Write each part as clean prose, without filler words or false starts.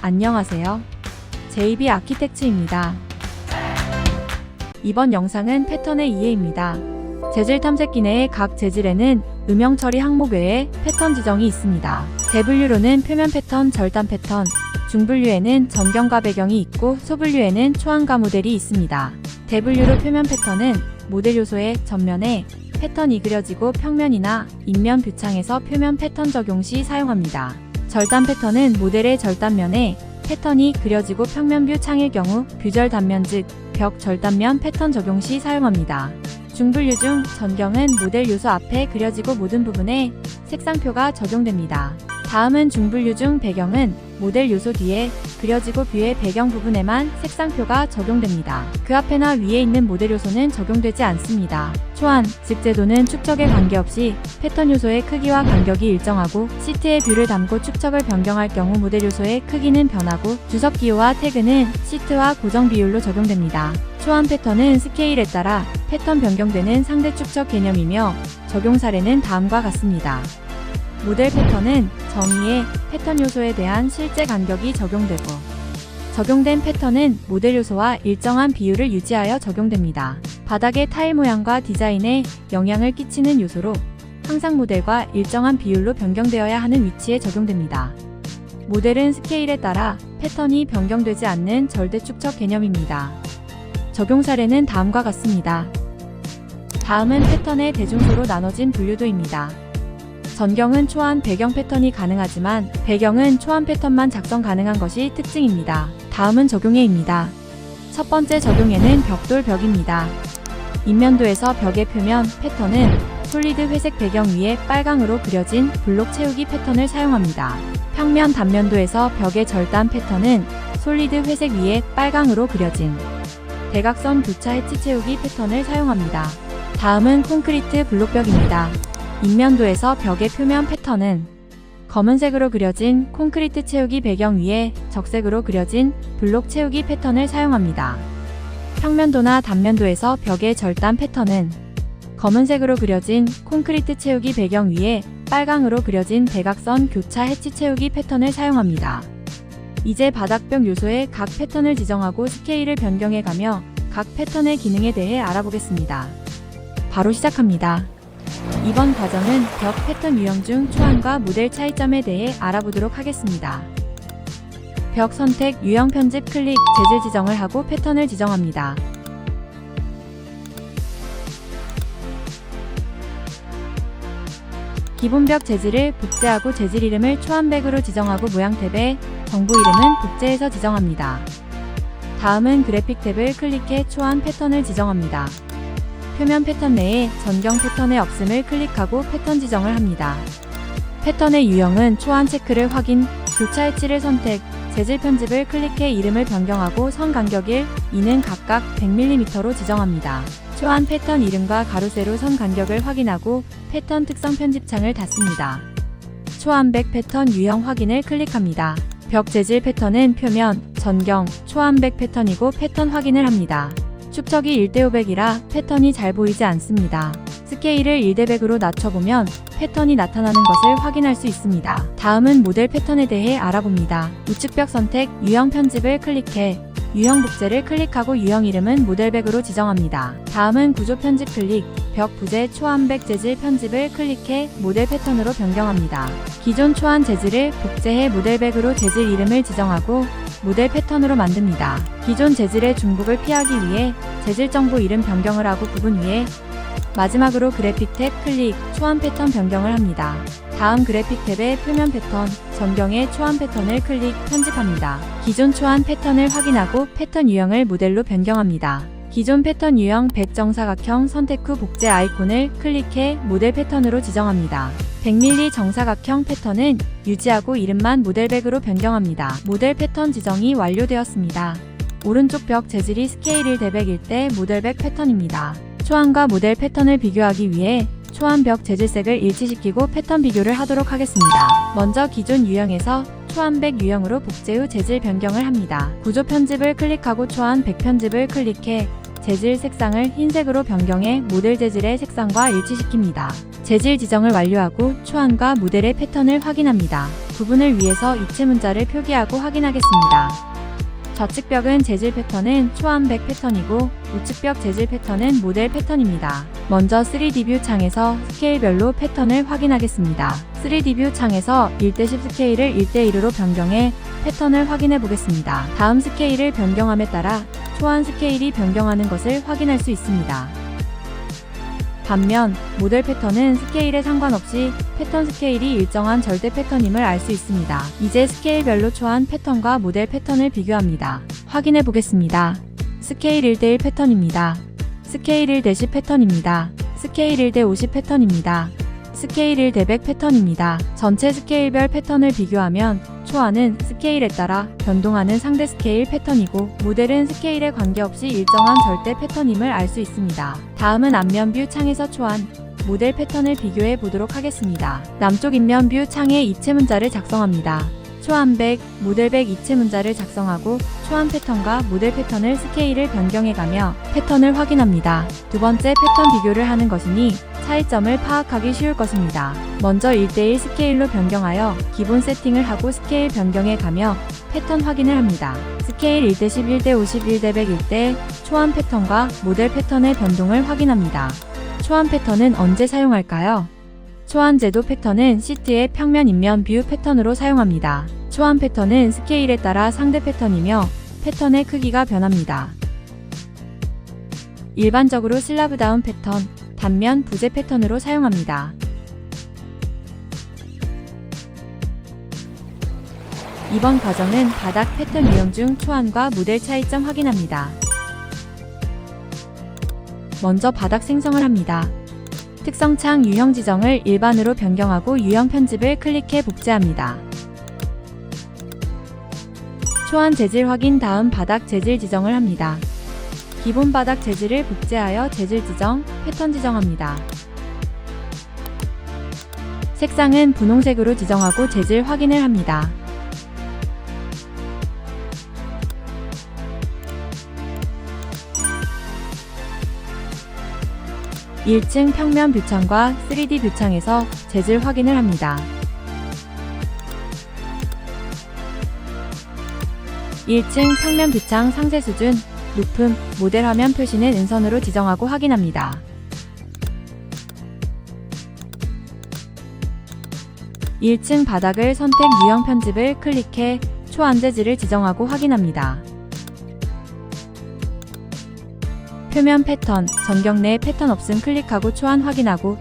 안녕하세요. JB 아키텍츠입니다. 이번 영상은 패턴의 이해입니다. 재질 탐색기 내의 각 재질에는 음영 처리 항목 외에 패턴 지정이 있습니다. 대분류로는 표면 패턴, 절단 패턴, 중분류에는 전경과 배경이 있고 소분류에는 초안과 모델이 있습니다. 대분류로 표면 패턴은 모델 요소의 전면에 패턴이 그려지고 평면이나 인면 뷰창에서 표면 패턴 적용 시 사용합니다. 절단 패턴은 모델의 절단면에 패턴이 그려지고 평면 뷰 창일 경우 뷰절 단면 즉 벽 절단면 패턴 적용 시 사용합니다. 중분류 중 전경은 모델 요소 앞에 그려지고 모든 부분에 색상표가 적용됩니다. 다음은 중분류 중 배경은 모델 요소 뒤에 그려지고 뷰의 배경 부분에만 색상표가 적용됩니다. 그 앞에나 위에 있는 모델 요소는 적용되지 않습니다. 초안, 즉 제도는 축척에 관계없이 패턴 요소의 크기와 간격이 일정하고 시트에 뷰를 담고 축척을 변경할 경우 모델 요소의 크기는 변하고 주석 기호와 태그는 시트와 고정 비율로 적용됩니다. 초안 패턴은 스케일에 따라 패턴 변경되는 상대 축척 개념이며 적용 사례는 다음과 같습니다. 모델 패턴은 정의에 패턴 요소에 대한 실제 간격이 적용되고 적용된 패턴은 모델 요소와 일정한 비율을 유지하여 적용됩니다. 바닥의 타일 모양과 디자인에 영향을 끼치는 요소로 항상 모델과 일정한 비율로 변경되어야 하는 위치에 적용됩니다. 모델은 스케일에 따라 패턴이 변경되지 않는 절대 축척 개념입니다. 적용 사례는 다음과 같습니다. 다음은 패턴의 대중소로 나눠진 분류도입니다. 전경은 초안 배경 패턴이 가능하지만 배경은 초안 패턴만 작성 가능한 것이 특징입니다. 다음은 적용예입니다. 첫 번째 적용예는 벽돌 벽입니다. 인면도에서 벽의 표면 패턴은 솔리드 회색 배경 위에 빨강으로 그려진 블록 채우기 패턴을 사용합니다. 평면 단면도에서 벽의 절단 패턴은 솔리드 회색 위에 빨강으로 그려진 대각선 교차 해치 채우기 패턴을 사용합니다. 다음은 콘크리트 블록벽입니다. 인면도에서 벽의 표면 패턴은 검은색으로 그려진 콘크리트 채우기 배경 위에 적색으로 그려진 블록 채우기 패턴을 사용합니다. 평면도나 단면도에서 벽의 절단 패턴은 검은색으로 그려진 콘크리트 채우기 배경 위에 빨강으로 그려진 대각선 교차 해치 채우기 패턴을 사용합니다. 이제 바닥벽 요소의 각 패턴을 지정하고 스케일을 변경해가며 각 패턴의 기능에 대해 알아보겠습니다. 바로 시작합니다. 이번 과정은 벽 패턴 유형 중 초안과 모델 차이점에 대해 알아보도록 하겠습니다. 벽 선택, 유형 편집 클릭, 재질 지정을 하고 패턴을 지정합니다. 기본 벽 재질을 복제하고 재질 이름을 초안백으로 지정하고 모양 탭에 정보 이름은 복제해서 지정합니다. 다음은 그래픽 탭을 클릭해 초안 패턴을 지정합니다. 표면 패턴 내에 전경 패턴의 없음을 클릭하고 패턴 지정을 합니다. 패턴의 유형은 초안 체크를 확인, 교차 해치를 선택, 재질 편집을 클릭해 이름을 변경하고 선 간격 1, 2는 각각 100mm로 지정합니다. 초안 패턴 이름과 가로 세로 선 간격을 확인하고 패턴 특성 편집창을 닫습니다. 초안백 패턴 유형 확인을 클릭합니다. 벽 재질 패턴은 표면, 전경, 초안백 패턴이고 패턴 확인을 합니다. 축척이 1:500이라 패턴이 잘 보이지 않습니다. 스케일을 1:100으로 낮춰보면 패턴이 나타나는 것을 확인할 수 있습니다. 다음은 모델 패턴에 대해 알아봅니다. 우측 벽 선택, 유형 편집을 클릭해 유형 복제를 클릭하고 유형 이름은 모델백으로 지정합니다. 다음은 구조 편집 클릭, 벽 부재 초안백 재질 편집을 클릭해 모델 패턴으로 변경합니다. 기존 초안 재질을 복제해 모델백으로 재질 이름을 지정하고 모델 패턴으로 만듭니다. 기존 재질의 중복을 피하기 위해 재질 정보 이름 변경을 하고 부분 위에 마지막으로 그래픽 탭 클릭, 초안 패턴 변경을 합니다. 다음 그래픽 탭의 표면 패턴, 전경의 초안 패턴을 클릭, 편집합니다. 기존 초안 패턴을 확인하고 패턴 유형을 모델로 변경합니다. 기존 패턴 유형 100정사각형 선택 후 복제 아이콘을 클릭해 모델 패턴으로 지정합니다. 100mm 정사각형 패턴은 유지하고 이름만 모델백으로 변경합니다. 모델 패턴 지정이 완료되었습니다. 오른쪽 벽 재질이 스케일 1:100일 때 모델백 패턴입니다. 초안과 모델 패턴을 비교하기 위해 초안 벽 재질색을 일치시키고 패턴 비교를 하도록 하겠습니다. 먼저 기존 유형에서 초안백 유형으로 복제 후 재질 변경을 합니다. 구조 편집을 클릭하고 초안 백 편집을 클릭해 재질 색상을 흰색으로 변경해 모델 재질의 색상과 일치시킵니다. 재질 지정을 완료하고 초안과 모델의 패턴을 확인합니다. 구분을 위해서 입체 문자를 표기하고 확인하겠습니다. 좌측 벽은 재질 패턴은 초안백 패턴이고 우측 벽 재질 패턴은 모델 패턴입니다. 먼저 3D 뷰 창에서 스케일별로 패턴을 확인하겠습니다. 3D 뷰 창에서 1:10 스케일을 1:1으로 변경해 패턴을 확인해 보겠습니다. 다음 스케일을 변경함에 따라 초안 스케일이 변경하는 것을 확인할 수 있습니다. 반면 모델 패턴은 스케일에 상관없이 패턴 스케일이 일정한 절대 패턴임을 알 수 있습니다. 이제 스케일별로 초안 패턴과 모델 패턴을 비교합니다. 확인해 보겠습니다. 스케일 1:1 패턴입니다. 스케일 1:10 패턴입니다. 스케일 1:50 패턴입니다. 스케일 1:100 패턴입니다. 전체 스케일별 패턴을 비교하면 초안은 스케일에 따라 변동하는 상대 스케일 패턴이고 모델은 스케일에 관계없이 일정한 절대 패턴임을 알 수 있습니다. 다음은 앞면 뷰 창에서 초안, 모델 패턴을 비교해 보도록 하겠습니다. 남쪽 인면 뷰 창에 입체 문자를 작성합니다. 초안 100, 모델 100 입체 문자를 작성하고 초안 패턴과 모델 패턴을 스케일을 변경해가며 패턴을 확인합니다. 두 번째 패턴 비교를 하는 것이니 차이점을 파악하기 쉬울 것입니다. 먼저 1:1 스케일로 변경하여 기본 세팅을 하고 스케일 변경해 가며 패턴 확인을 합니다. 스케일 1:10, 1:50, 1:100일 때 초안 패턴과 모델 패턴의 변동을 확인합니다. 초안 패턴은 언제 사용할까요? 초안 제도 패턴은 시트의 평면 인면 뷰 패턴으로 사용합니다. 초안 패턴은 스케일에 따라 상대 패턴이며 패턴의 크기가 변합니다. 일반적으로 슬라브 다운 패턴, 단면 부재 패턴으로 사용합니다. 이번 과정은 바닥 패턴 유형 중 초안과 모델 차이점 확인합니다. 먼저 바닥 생성을 합니다. 특성창 유형 지정을 일반으로 변경하고 유형 편집을 클릭해 복제합니다. 초안 재질 확인 다음 바닥 재질 지정을 합니다. 기본 바닥 재질을 복제하여 재질 지정, 패턴 지정합니다. 색상은 분홍색으로 지정하고 재질 확인을 합니다. (1층) 평면 뷰창과 3D 뷰창에서 재질 확인을 합니다. 1층 평면 뷰창 상세 수준, 높음, 모델 화면 표시는 은선으로 지정하고 확인합니다. (1층) 바닥을 선택 유형 편집을 클릭해 초안 재질을 지정하고 확인합니다. 표면 패턴, 전경 내 패턴 없음 클릭하고 초안 확인하고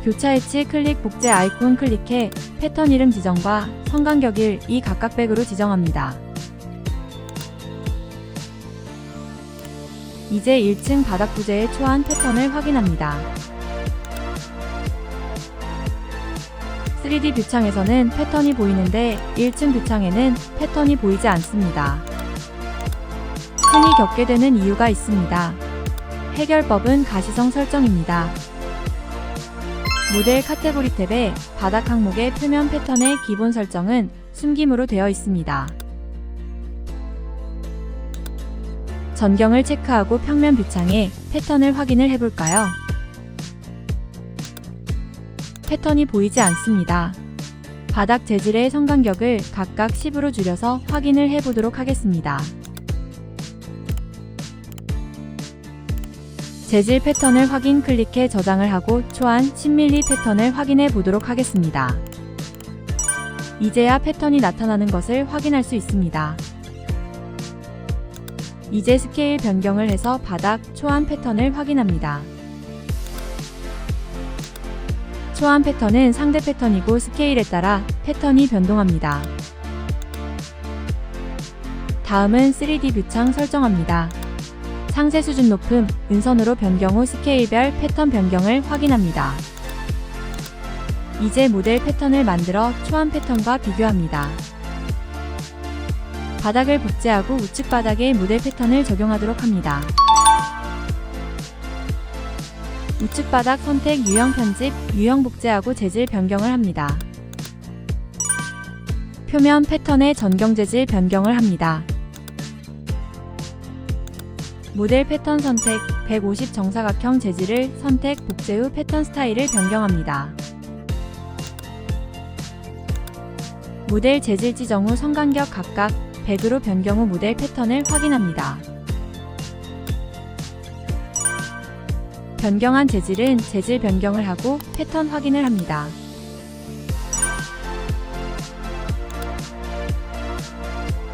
교차 위치 클릭 복제 아이콘 클릭해 패턴 이름 지정과 성간격 1, 2 각각 100으로 지정합니다. 이제 1층 바닥 부재의 초안 패턴을 확인합니다. 3D 뷰창에서는 패턴이 보이는데 1층 뷰창에는 패턴이 보이지 않습니다. 흔히 겪게 되는 이유가 있습니다. 해결법은 가시성 설정입니다. 모델 카테고리 탭에 바닥 항목의 표면 패턴의 기본 설정은 숨김으로 되어 있습니다. 전경을 체크하고 평면 뷰창에 패턴을 확인을 해볼까요? 패턴이 보이지 않습니다. 바닥 재질의 성간격을 각각 10으로 줄여서 확인을 해보도록 하겠습니다. 재질 패턴을 확인 클릭해 저장을 하고 초안 10mm 패턴을 확인해 보도록 하겠습니다. 이제야 패턴이 나타나는 것을 확인할 수 있습니다. 이제 스케일 변경을 해서 바닥 초안 패턴을 확인합니다. 초안 패턴은 상대 패턴이고 스케일에 따라 패턴이 변동합니다. 다음은 3D 뷰창 설정합니다. 상세 수준 높음, 은선으로 변경 후 스케일별 패턴 변경을 확인합니다. 이제 모델 패턴을 만들어 초안 패턴과 비교합니다. 바닥을 복제하고 우측 바닥에 모델 패턴을 적용하도록 합니다. 우측 바닥 선택 유형 편집, 유형 복제하고 재질 변경을 합니다. 표면 패턴의 전경 재질 변경을 합니다. 모델 패턴 선택, 150 정사각형 재질을 선택 복제 후 패턴 스타일을 변경합니다. 모델 재질 지정 후 선간격 각각 100으로 변경 후 모델 패턴을 확인합니다. 변경한 재질은 재질 변경을 하고 패턴 확인을 합니다.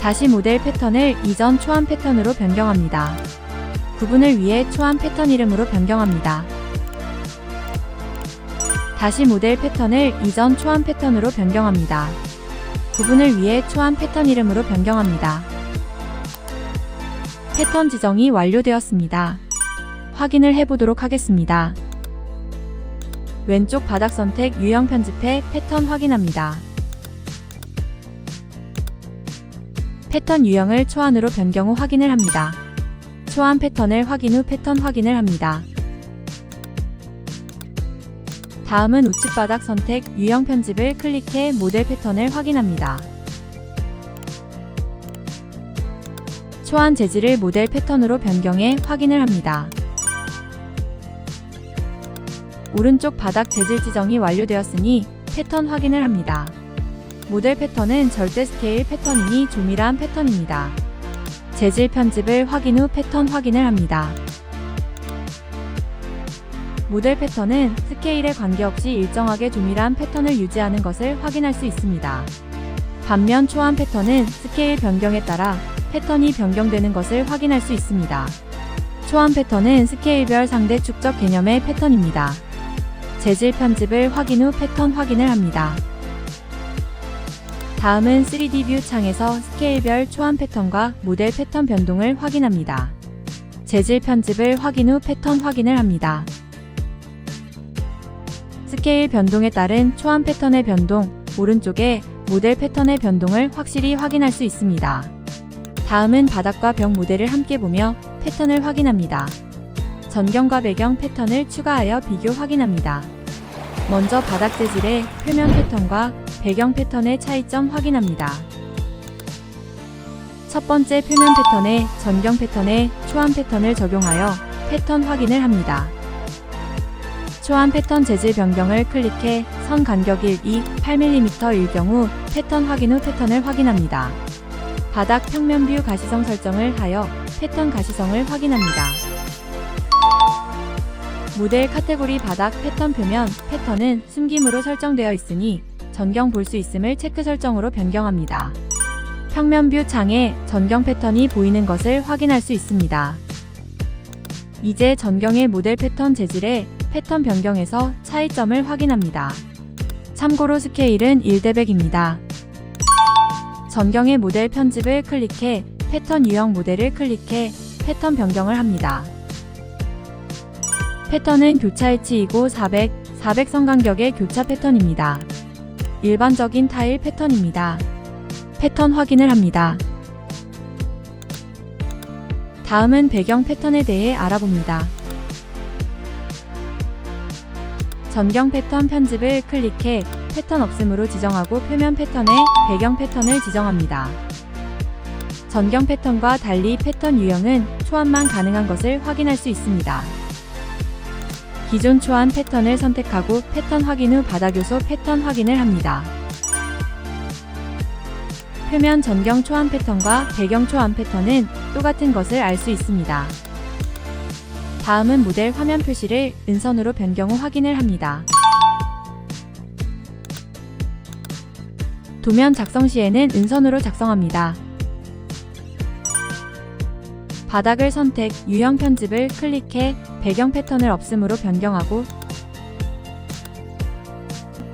다시 모델 패턴을 이전 초안 패턴으로 변경합니다. 구분을 위해 초안 패턴 이름으로 변경합니다. 다시 모델 패턴을 이전 초안 패턴으로 변경합니다. 구분을 위해 초안 패턴 이름으로 변경합니다. 패턴 지정이 완료되었습니다. 확인을 해보도록 하겠습니다. 왼쪽 바닥 선택 유형 편집해 패턴 확인합니다. 패턴 유형을 초안으로 변경 후 확인을 합니다. 초안 패턴을 확인 후 패턴 확인을 합니다. 다음은 우측 바닥 선택 유형 편집을 클릭해 모델 패턴을 확인합니다. 초안 재질을 모델 패턴으로 변경해 확인을 합니다. 오른쪽 바닥 재질 지정이 완료되었으니 패턴 확인을 합니다. 모델 패턴은 절대 스케일 패턴이니 조밀한 패턴입니다. 재질 편집을 확인 후 패턴 확인을 합니다. 모델 패턴은 스케일에 관계없이 일정하게 조밀한 패턴을 유지하는 것을 확인할 수 있습니다. 반면 초안 패턴은 스케일 변경에 따라 패턴이 변경되는 것을 확인할 수 있습니다. 초안 패턴은 스케일별 상대 축적 개념의 패턴입니다. 재질 편집을 확인 후 패턴 확인을 합니다. 다음은 3D 뷰 창에서 스케일별 초안 패턴과 모델 패턴 변동을 확인합니다. 재질 편집을 확인 후 패턴 확인을 합니다. 스케일 변동에 따른 초안 패턴의 변동, 오른쪽에 모델 패턴의 변동을 확실히 확인할 수 있습니다. 다음은 바닥과 벽 모델을 함께 보며 패턴을 확인합니다. 전경과 배경 패턴을 추가하여 비교 확인합니다. 먼저 바닥 재질의 표면 패턴과 배경 패턴의 차이점 확인합니다. 첫 번째 표면 패턴에 전경 패턴에 초안 패턴을 적용하여 패턴 확인을 합니다. 초안 패턴 재질 변경을 클릭해 선 간격 1, 2, 8mm일 경우 패턴 확인 후 패턴을 확인합니다. 바닥 평면 뷰 가시성 설정을 하여 패턴 가시성을 확인합니다. 모델 카테고리 바닥 패턴 표면 패턴은 숨김으로 설정되어 있으니 전경 볼 수 있음을 체크 설정으로 변경합니다. 평면 뷰 창에 전경 패턴이 보이는 것을 확인할 수 있습니다. 이제 전경의 모델 패턴 재질의 패턴 변경에서 차이점을 확인합니다. 참고로 스케일은 1대100입니다. 전경의 모델 편집을 클릭해 패턴 유형 모델을 클릭해 패턴 변경을 합니다. 패턴은 교차 H이고 400 선간격의 교차 패턴입니다. 일반적인 타일 패턴입니다. 패턴 확인을 합니다. 다음은 배경 패턴에 대해 알아봅니다. 전경 패턴 편집을 클릭해 패턴 없음으로 지정하고 표면 패턴에 배경 패턴을 지정합니다. 전경 패턴과 달리 패턴 유형은 초안만 가능한 것을 확인할 수 있습니다. 기존 초안 패턴을 선택하고 패턴 확인 후 바닥 요소 패턴 확인을 합니다. 표면 전경 초안 패턴과 배경 초안 패턴은 똑같은 것을 알 수 있습니다. 다음은 모델 화면 표시를 은선으로 변경 후 확인을 합니다. 도면 작성 시에는 은선으로 작성합니다. 바닥을 선택, 유형 편집을 클릭해 배경 패턴을 없음으로 변경하고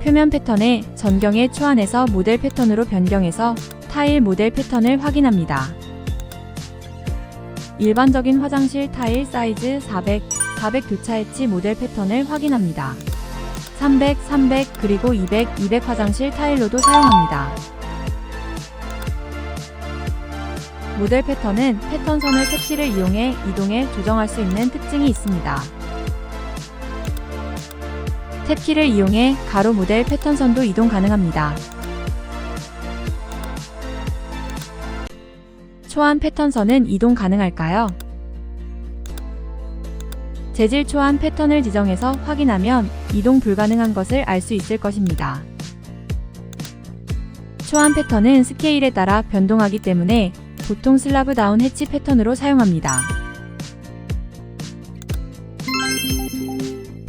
표면 패턴에 전경의 초안에서 모델 패턴으로 변경해서 타일 모델 패턴을 확인합니다. 일반적인 화장실 타일 사이즈 400 교차 H 모델 패턴을 확인합니다. 300 그리고 200 화장실 타일로도 사용합니다. 모델 패턴은 패턴선을 탭키를 이용해 이동해 조정할 수 있는 특징이 있습니다. 탭키를 이용해 가로 모델 패턴선도 이동 가능합니다. 초안 패턴선은 이동 가능할까요? 재질 초안 패턴을 지정해서 확인하면 이동 불가능한 것을 알 수 있을 것입니다. 초안 패턴은 스케일에 따라 변동하기 때문에 보통 슬라브다운 해치 패턴으로 사용합니다.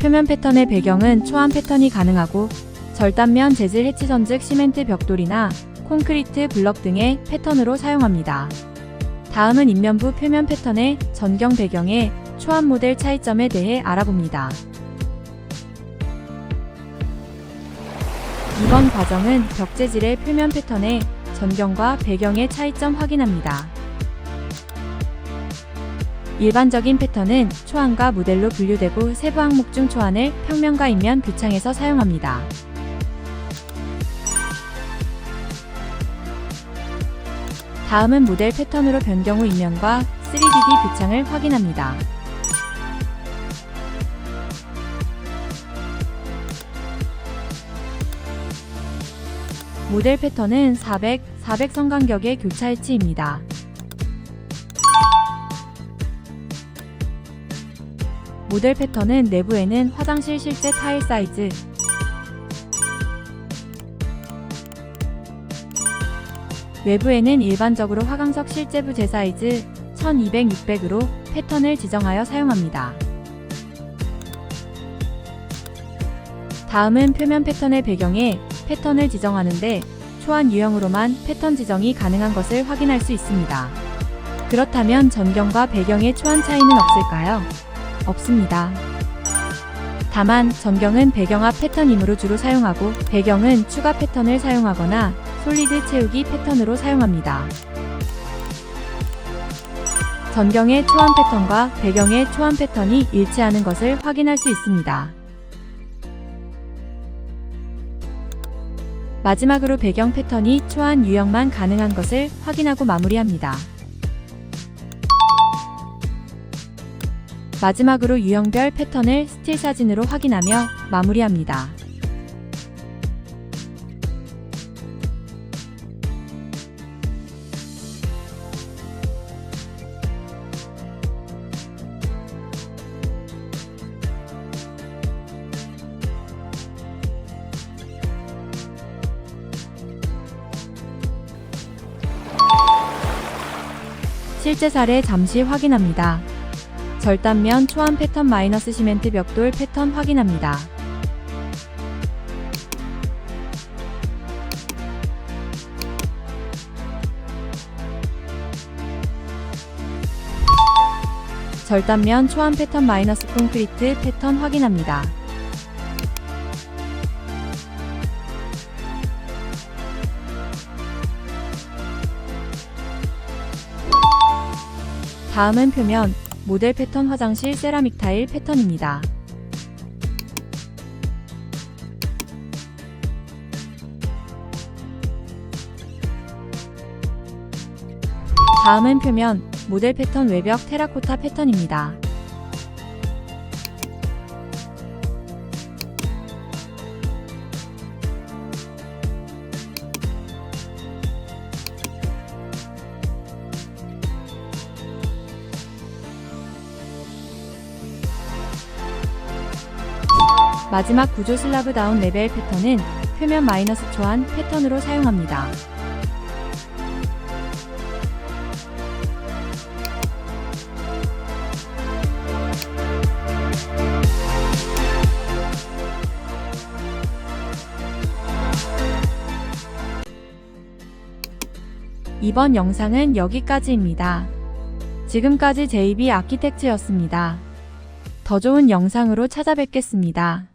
표면 패턴의 배경은 초안 패턴이 가능하고 절단면 재질 해치선 즉 시멘트 벽돌이나 콘크리트 블럭 등의 패턴으로 사용합니다. 다음은 인면부 표면 패턴의 전경 배경의 초안 모델 차이점에 대해 알아봅니다. 이번 과정은 벽재질의 표면 패턴의 전경과 배경의 차이점 확인합니다. 일반적인 패턴은 초안과 모델로 분류되고 세부 항목 중 초안을 평면과 인면 뷰창에서 사용합니다. 다음은 모델 패턴으로 변경 후 인면과 3DD 뷰창을 확인합니다. 모델 패턴은 400 성간격의 교차 해치입니다. 모델 패턴은 내부에는 화장실 실제 타일 사이즈, 외부에는 일반적으로 화강석 실제 부재 사이즈 1200, 600으로 패턴을 지정하여 사용합니다. 다음은 표면 패턴의 배경에 패턴을 지정하는데 초안 유형으로만 패턴 지정이 가능한 것을 확인할 수 있습니다. 그렇다면 전경과 배경의 초안 차이는 없을까요? 없습니다. 다만 전경은 배경 앞 패턴이므로 주로 사용하고 배경은 추가 패턴을 사용하거나 솔리드 채우기 패턴으로 사용합니다. 전경의 초안 패턴과 배경의 초안 패턴이 일치하는 것을 확인할 수 있습니다. 마지막으로 배경 패턴이 초안 유형만 가능한 것을 확인하고 마무리합니다. 마지막으로 유형별 패턴을 스틸 사진으로 확인하며 마무리합니다. 실제 사례 잠시 확인합니다. 절단면 초안 패턴 마이너스 시멘트 벽돌 패턴 확인합니다. 절단면 초안 패턴 마이너스 콘크리트 패턴 확인합니다. 다음은 표면, 모델 패턴 화장실 세라믹 타일 패턴입니다. 다음은 표면, 모델 패턴 외벽 테라코타 패턴입니다. 마지막 구조 슬라브 다운 레벨 패턴은 표면 마이너스 초안 패턴으로 사용합니다. 이번 영상은 여기까지입니다. 지금까지 JB 아키텍트였습니다. 더 좋은 영상으로 찾아뵙겠습니다.